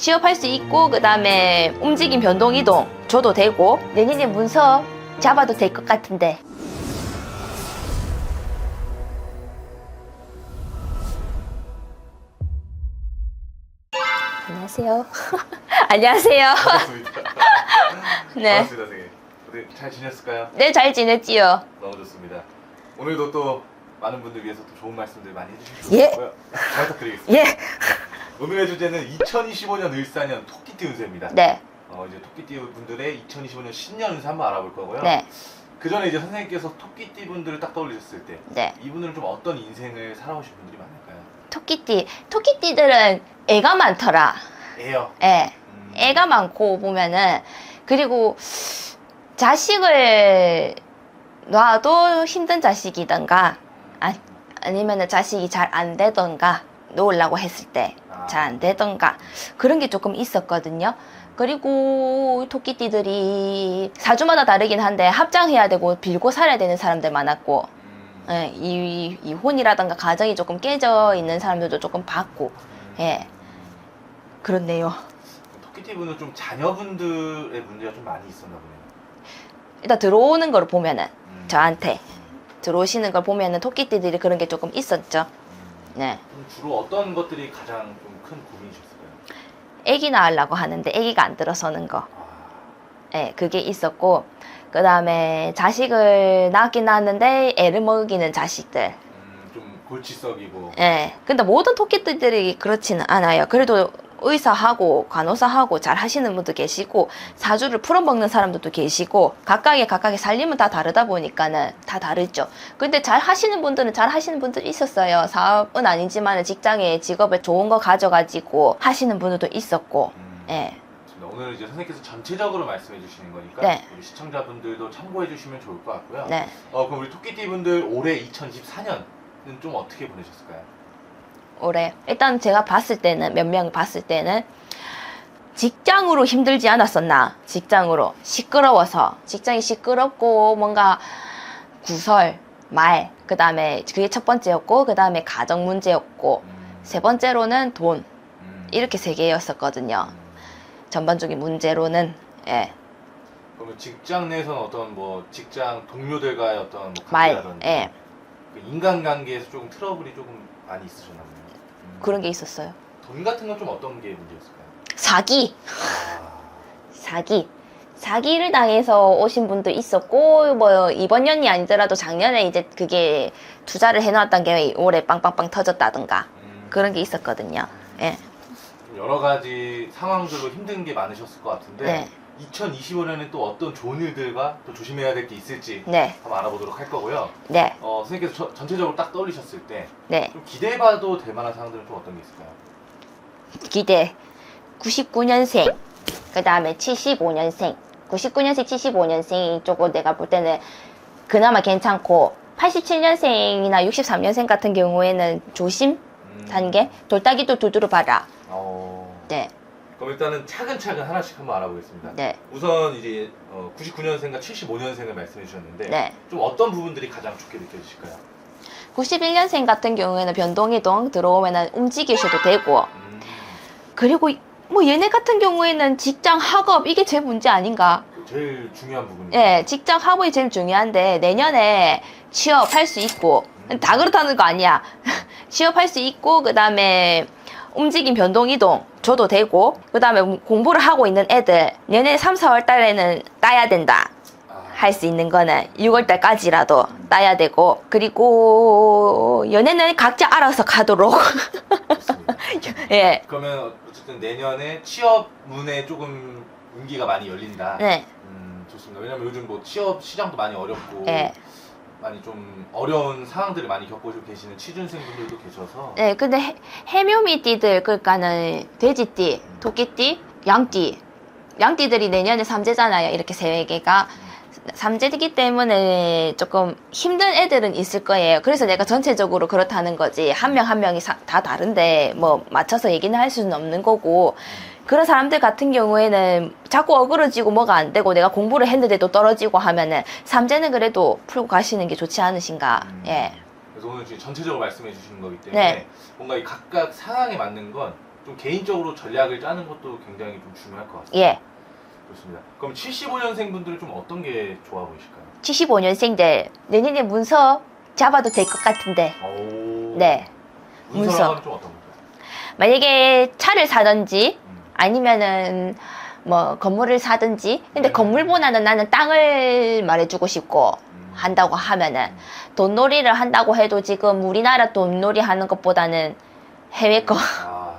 취업할 수 있고 그 다음에 움직임 변동 이동 줘도 되고 내년에 문서 잡아도 될 것 같은데. 안녕하세요. 안녕하세요. 반갑습니다. 네. 반갑습니다, 선생님. 오늘 잘 지냈을까요? 네, 잘 지냈지요. 너무 좋습니다. 오늘도 또 많은 분들 위해서 또 좋은 말씀들 많이 해주실 예. 것 같고요. 잘 부탁드리겠습니다. 예. 오늘의 주제는 2025년 을사년 토끼띠 운세입니다. 네. 이제 토끼띠 분들의 2025년 신년 운세 한번 알아볼 거고요. 네. 그 전에 이제 선생님께서 토끼띠 분들을 딱 떠올리셨을 때, 네. 이분들은 좀 어떤 인생을 살아오신 분들이 많을까요? 토끼띠들은 애가 많더라. 애요. 애. 애가 많고 보면은 그리고 자식을 놔도 힘든 자식이던가 아니면은 자식이 잘 안 되던가 놓으려고 했을 때 잘 안 되던가 그런 게 조금 있었거든요. 그리고 토끼띠들이 사주마다 다르긴 한데 합장해야 되고 빌고 살아야 되는 사람들 많았고 예, 이혼이라던가 가정이 조금 깨져 있는 사람들도 조금 봤고 예 그렇네요. 토끼띠 분은 좀 자녀분들의 문제가 좀 많이 있었나 보네요. 일단 들어오는 걸 보면은 저한테 들어오시는 걸 보면은 토끼띠들이 그런 게 조금 있었죠. 네. 그럼 주로 어떤 것들이 가장 좀 큰 고민이셨을까요? 아기 낳으려고 하는데 아기가 안 들어서는 거. 아, 예, 그게 있었고 그 다음에 자식을 낳긴 낳았는데 애를 먹이는 자식들. 좀 골치썩이고. 예. 근데 모든 토끼띠들이 그렇지는 않아요. 그래도 의사하고 간호사하고 잘 하시는 분도 계시고 사주를 풀어먹는 사람들도 계시고 각각의 살림은 다 다르다 보니까는 다 다르죠. 근데 잘 하시는 분들은 잘 하시는 분들이 있었어요. 사업은 아니지만 직장에 직업을 좋은 거 가져가지고 하시는 분들도 있었고 예. 오늘 이제 선생님께서 전체적으로 말씀해 주시는 거니까 네. 우리 시청자분들도 참고해 주시면 좋을 것 같고요. 네. 그럼 우리 토끼띠 분들 올해 2024년은 좀 어떻게 보내셨을까요? 올해 일단 제가 봤을 때는 몇 명 봤을 때는 직장으로 힘들지 않았었나. 직장으로 시끄러워서 직장이 시끄럽고 뭔가 구설 말 그 다음에 그게 첫 번째였고 그 다음에 가정 문제였고 세 번째로는 돈 이렇게 세 개였었거든요. 전반적인 문제로는 예. 그러면 직장 내에서는 어떤 뭐 직장 동료들과의 어떤 뭐 말, 관계라든지 예. 그 인간관계에서 조금 트러블이 조금 많이 있으셨나 보네요. 그런 게 있었어요. 돈 같은 건 좀 어떤 게 문제였을까요? 사기 아, 사기를 당해서 오신 분도 있었고 뭐 이번 년이 아니더라도 작년에 이제 그게 투자를 해놨던 게 올해 빵빵빵 터졌다든가 그런 게 있었거든요. 예. 좀 여러 가지 상황들로 힘든 게 많으셨을 것 같은데 네. 2025년에 또 어떤 좋은 일들과 또 조심해야 될 게 있을지 네. 한번 알아보도록 할 거고요. 네. 선생님께서 전체적으로 딱 떠올리셨을 때 좀 네. 기대해봐도 될 만한 상황들은 좀 어떤 게 있을까요? 기대 99년생 그 다음에 75년생 99년생 75년생 쪽으로 내가 볼 때는 그나마 괜찮고 87년생이나 63년생 같은 경우에는 조심 단계 돌다기도 두드려 봐라. 네. 그럼 일단은 차근차근 하나씩 한번 알아보겠습니다. 네. 우선 이제 99년생과 75년생을 말씀해 주셨는데 네. 좀 어떤 부분들이 가장 좋게 느껴지실까요? 91년생 같은 경우에는 변동이동 들어오면은 움직이셔도 되고 그리고 뭐 얘네 같은 경우에는 직장 학업 이게 제일 문제 아닌가. 제일 중요한 부분이죠. 예, 직장 학업이 제일 중요한데 내년에 취업할 수 있고 다 그렇다는 거 아니야. 취업할 수 있고 그 다음에 움직임 변동 이동 줘도 되고 그 다음에 공부를 하고 있는 애들 내년 3, 4월 달에는 따야 된다. 할 수 있는 거는 6월 달까지라도 따야 되고 그리고 연애는 각자 알아서 가도록. 좋습니다. 예. 그러면 어쨌든 내년에 취업문에 조금 운기가 많이 열린다. 네. 좋습니다. 왜냐면 요즘 뭐 취업 시장도 많이 어렵고 예. 많이 좀 어려운 상황들을 많이 겪고 계시는 취준생분들도 계셔서 네, 근데 해묘미띠들 그러니까는 돼지띠, 토끼띠, 양띠, 양띠들이 내년에 삼재잖아요. 이렇게 세 개가 삼재이기 때문에 조금 힘든 애들은 있을 거예요. 그래서 내가 전체적으로 그렇다는 거지 한 명 한 명이 다 다른데 뭐 맞춰서 얘기는 할 수는 없는 거고 그런 사람들 같은 경우에는 자꾸 어그러지고 뭐가 안 되고 내가 공부를 했는데도 떨어지고 하면은 삼재는 그래도 풀고 가시는 게 좋지 않으신가. 예. 그래서 오늘 지금 전체적으로 말씀해 주시는 거기 때문에 네. 뭔가 이 각각 상황에 맞는 건 좀 개인적으로 전략을 짜는 것도 굉장히 좀 중요할 것 같습니다. 예. 좋습니다. 그럼 75년생 분들은 좀 어떤 게 좋아 보이실까요? 75년생들 내년에 문서 잡아도 될 것 같은데. 오. 네. 문서라고 문서. 하면 좀 어떤 건가요? 만약에 차를 사든지 아니면은 뭐 건물을 사든지. 근데 건물보다는 나는 땅을 말해주고 싶고 한다고 하면은 돈놀이를 한다고 해도 지금 우리나라 돈놀이 하는 것보다는 해외 거 아,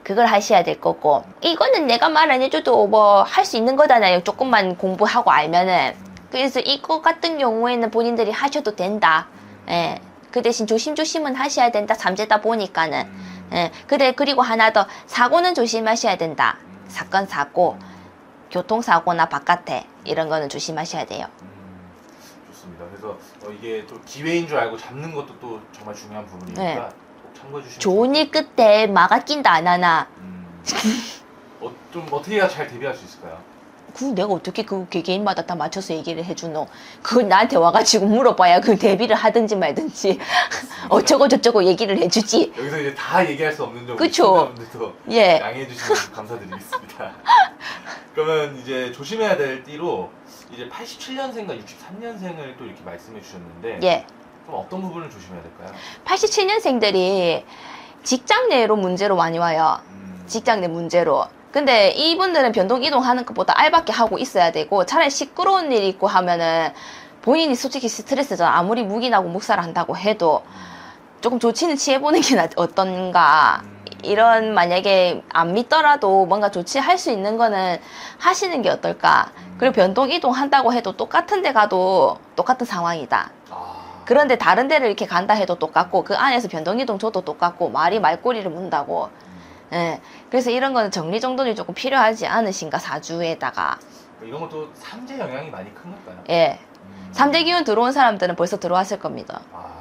그걸 하셔야 될 거고, 이거는 내가 말 안 해줘도 뭐 할 수 있는 거잖아요. 조금만 공부하고 알면은. 그래서 이거 같은 경우에는 본인들이 하셔도 된다. 예. 그 대신 조심조심은 하셔야 된다. 삼재다 보니까는. 예. 그리고 하나 더, 사고는 조심하셔야 된다. 사건, 사고, 교통사고나 바깥에 이런 거는 조심하셔야 돼요. 좋습니다. 그래서 이게 또 기회인 줄 알고 잡는 것도 또 정말 중요한 부분이니까 네. 꼭 참고해 주시면 좋은 일 끝에 마가 낀다 안 하나. 좀 어떻게 해야 잘 대비할 수 있을까요? 그 내가 어떻게 그 개개인마다 다 맞춰서 얘기를 해주노? 그걸 나한테 와가지고 물어봐야 그 대비를 하든지 말든지 어쩌고 저쩌고 얘기를 해주지. 여기서 이제 다 얘기할 수 없는 점 그쵸. 시청자분들도 예. 양해해 주시면 감사드리겠습니다. 그러면 이제 조심해야 될 띠로 이제 87년생과 63년생을 또 이렇게 말씀해 주셨는데 예. 좀 어떤 부분을 조심해야 될까요? 87년생들이 직장 내로 문제로 많이 와요. 직장 내 문제로. 근데 이분들은 변동 이동하는 것보다 알밖에 하고 있어야 되고, 차라리 시끄러운 일이 있고 하면은 본인이 솔직히 스트레스잖아. 아무리 묵인하고 묵살을 한다고 해도 조금 조치는 취해보는 게 어떤가. 이런, 만약에 안 믿더라도 뭔가 조치할 수 있는 거는 하시는 게 어떨까. 그리고 변동 이동한다고 해도 똑같은 데 가도 똑같은 상황이다. 그런데 다른 데를 이렇게 간다 해도 똑같고, 그 안에서 변동 이동 줘도 똑같고, 말이 말꼬리를 문다고. 예. 그래서 이런 거는 정리정돈이 조금 필요하지 않으신가, 사주에다가. 이런 것도 삼재 영향이 많이 큰 걸까요? 예. 삼재 기운 들어온 사람들은 벌써 들어왔을 겁니다. 아,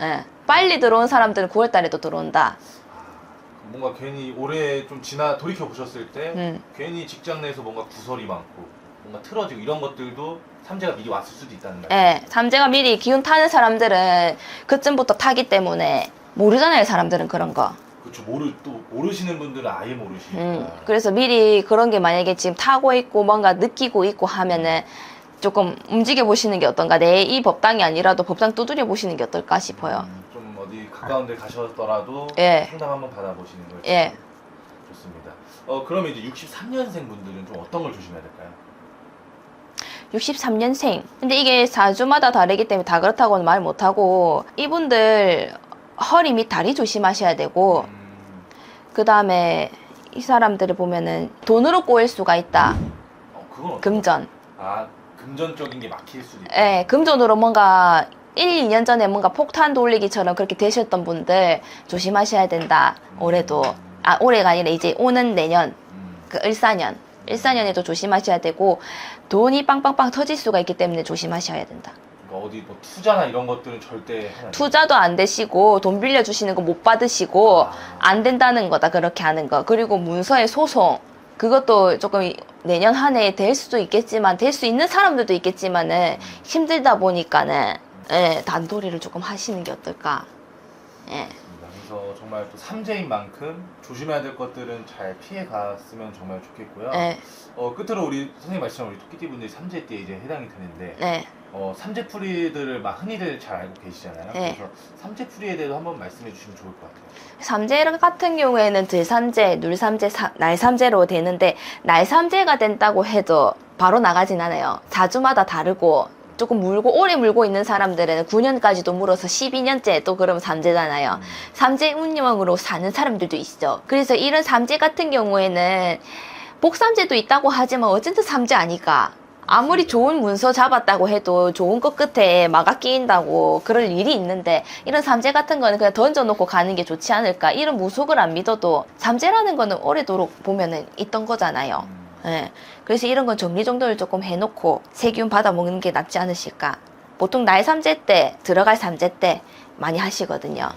예. 빨리 들어온 사람들은 9월 달에도 들어온다. 뭔가 괜히 올해 좀 돌이켜 보셨을 때 괜히 직장 내에서 뭔가 구설이 많고 뭔가 틀어지고 이런 것들도 삼재가 미리 왔을 수도 있다는 말이죠. 예. 삼재가 미리 기운 타는 사람들은 그쯤부터 타기 때문에 모르잖아요, 사람들은 그런 거. 그렇죠. 모르시는 분들은 아예 모르시니까. 그래서 미리 그런 게 만약에 지금 타고 있고 뭔가 느끼고 있고 하면은 조금 움직여 보시는 게 어떤가. 내 이 법당이 아니라도 법당 두드려 보시는 게 어떨까 싶어요. 좀 어디 가까운 데 가셨더라도 예. 상담 한번 받아보시는 걸 예. 좋습니다. 그러면 이제 63년생 분들은 좀 어떤 걸 조심해야 될까요? 63년생. 근데 이게 사주마다 다르기 때문에 다 그렇다고는 말 못하고, 이분들 허리 및 다리 조심하셔야 되고, 그 다음에 이 사람들을 보면은 돈으로 꼬일 수가 있다. 그건 어떤 금전. 금전적인 게 막힐 수도 있다. 예, 금전으로 뭔가 1, 2년 전에 뭔가 폭탄 돌리기처럼 그렇게 되셨던 분들 조심하셔야 된다. 올해도. 올해가 아니라 이제 오는 내년. 그 을사년. 일사년에도 조심하셔야 되고, 돈이 빵빵빵 터질 수가 있기 때문에 조심하셔야 된다. 그러니까 어디 뭐 투자나 이런 것들은 절대 하면 투자도 안 되시고, 돈 빌려주시는 거 못 받으시고, 안 된다는 거다, 그렇게 하는 거. 그리고 문서의 소송. 그것도 조금 내년 한 해에 될 수도 있겠지만, 될 수 있는 사람들도 있겠지만은, 힘들다 보니까는, 예, 단도리를 조금 하시는 게 어떨까. 예. 그래서 정말 또 삼재인 만큼 조심해야 될 것들은 잘 피해 갔으면 정말 좋겠고요. 예. 끝으로 우리 선생님 말씀하신 우리 토끼띠 분들이 삼재띠에 이제 해당이 되는데, 네. 삼재풀이들을 막 흔히들 잘 알고 계시잖아요. 네. 그래서 삼재풀이에 대해서 한번 말씀해 주시면 좋을 것 같아요. 삼재 같은 경우에는 들삼재, 눌삼재, 날삼재로 되는데, 날삼재가 된다고 해도 바로 나가진 않아요. 사주마다 다르고, 조금 오래 물고 있는 사람들은 9년까지도 물어서 12년째 또 그러면 삼재잖아요. 삼재 운명으로 사는 사람들도 있어. 그래서 이런 삼재 같은 경우에는 복삼재도 있다고 하지만 어쨌든 삼재 아니까. 아무리 좋은 문서 잡았다고 해도 좋은 것 끝에 마가 끼인다고 그럴 일이 있는데, 이런 삼재 같은 거는 그냥 던져놓고 가는 게 좋지 않을까. 이런 무속을 안 믿어도 삼재라는 거는 오래도록 보면은 있던 거잖아요. 예. 그래서 이런 건 정리정돈을 조금 해놓고 세균 받아먹는 게 낫지 않으실까. 보통 날 삼재 때, 들어갈 삼재 때 많이 하시거든요.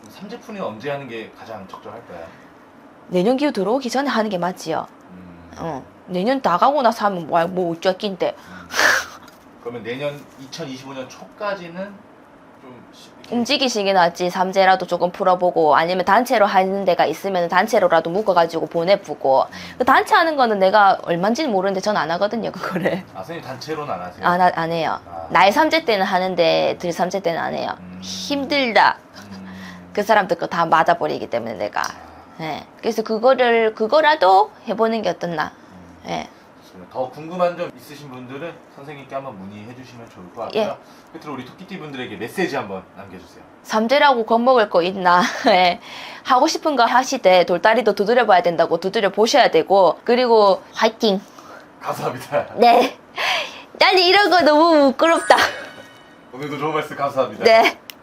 삼재풀이는 언제 하는 게 가장 적절할까요? 내년 기후 들어오기 전에 하는 게 맞지요. 내년 다 가고 나서 하면 뭐 어쩌 낀데. 그러면 내년 2025년 초까지는 좀 이렇게 움직이시긴 하지. 삼재라도 조금 풀어보고 아니면 단체로 하는 데가 있으면 단체로라도 묶어가지고 보내보고. 그 단체 하는 거는 내가 얼마인지는 모르는데 전 안 하거든요 그거를. 아 선생님 단체로는 안 하세요? 안 해요. 아. 날 삼재 때는 하는데 들 삼재 때는 안 해요. 힘들다. 그 사람들 거 다 맞아버리기 때문에 내가. 예. 그래서 그거라도 해보는 게 어떻나. 예. 좋습니다. 더 궁금한 점 있으신 분들은 선생님께 한번 문의해 주시면 좋을 것 같고요. 끝으로 우리 토끼띠 분들에게 메시지 한번 남겨주세요. 삼재라고 겁먹을 거 있나. 예. 하고 싶은 거 하시되 돌다리도 두드려 봐야 된다고 두드려 보셔야 되고, 그리고 화이팅. 감사합니다. 네. 난 이런 거 너무 부끄럽다. 오늘도 좋은 말씀 감사합니다. 네.